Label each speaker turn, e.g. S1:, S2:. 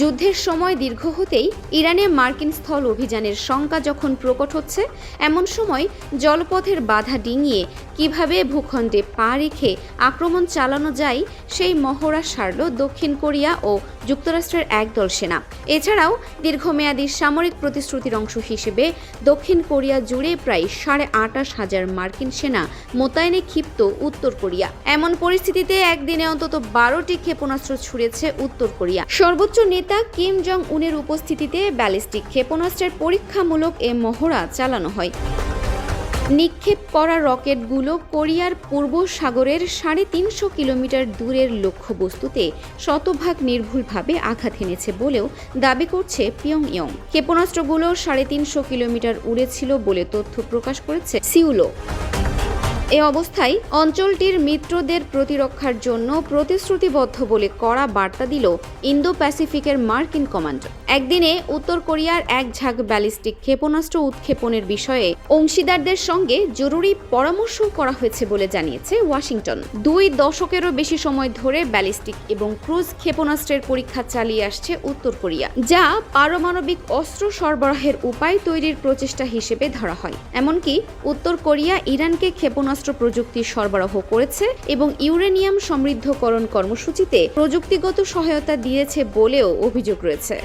S1: যুদ্ধের সময় দীর্ঘ হতেই ইরানে মার্কিন স্থল অভিযানের শঙ্কা যখন প্রকট হচ্ছে, এমন সময় জলপথের বাধা ডিঙিয়ে কিভাবে ভূখণ্ডে পা রেখে আক্রমণ চালানো যায় সেই মহড়া সারল দক্ষিণ কোরিয়া ও যুক্তরাষ্ট্রের একদল সেনা। এছাড়াও দীর্ঘমেয়াদী সামরিক প্রতিশ্রুতির অংশ হিসেবে দক্ষিণ কোরিয়া জুড়ে প্রায় ২৮,৫০০ মার্কিন সেনা মোতায়েনে ক্ষিপ্ত উত্তর কোরিয়া। এমন পরিস্থিতিতে একদিনে অন্তত ১২টি ক্ষেপণাস্ত্র ছুড়েছে উত্তর কোরিয়া। সর্বোচ্চ নেতা কিম জং উনের উপস্থিতিতে ব্যালিস্টিক ক্ষেপণাস্ত্রের পরীক্ষামূলক এ মহড়া চালানো হয়। নিক্ষেপ করা রকেটগুলো কোরিয়ার পূর্ব সাগরের ৩৫০ কিলোমিটার দূরের লক্ষ্যবস্তুতে শতভাগ নির্ভুলভাবে আঘাত হেনেছে বলেও দাবি করছে পিয়ংইয়ং। ক্ষেপণাস্ত্রগুলো ৩৫০ কিলোমিটার উড়েছিল বলে তথ্য প্রকাশ করেছে সিউলও। এ অবস্থায় অঞ্চলটির মিত্রদের প্রতিরক্ষার জন্য প্রতিশ্রুতিবদ্ধ বলে কড়া বার্তা দিল ইন্দো প্যাসিফিকের মার্কিন কমান্ড। একদিনে উত্তর কোরিয়ার এক ঝাঁক ব্যালিস্টিক ক্ষেপণাস্ত্র উৎক্ষেপণের বিষয়ে অংশীদারদের সঙ্গে জরুরি পরামর্শ করা হয়েছে বলে জানিয়েছে ওয়াশিংটন। ২ দশকেরও বেশি সময় ধরে ব্যালিস্টিক এবং ক্রুজ ক্ষেপণাস্ত্রের পরীক্ষা চালিয়ে আসছে উত্তর কোরিয়া, যা পারমাণবিক অস্ত্র সরবরাহের উপায় তৈরির প্রচেষ্টা হিসেবে ধরা হয়। এমনকি উত্তর কোরিয়া ইরানকে ক্ষেপণাস্ত্র প্রযুক্তি সরবরাহ করেছে এবং ইউরেনিয়াম সমৃদ্ধকরণ কর্মসূচিতে প্রযুক্তিগত সহায়তা দিয়েছে বলেও অভিযোগ রয়েছে।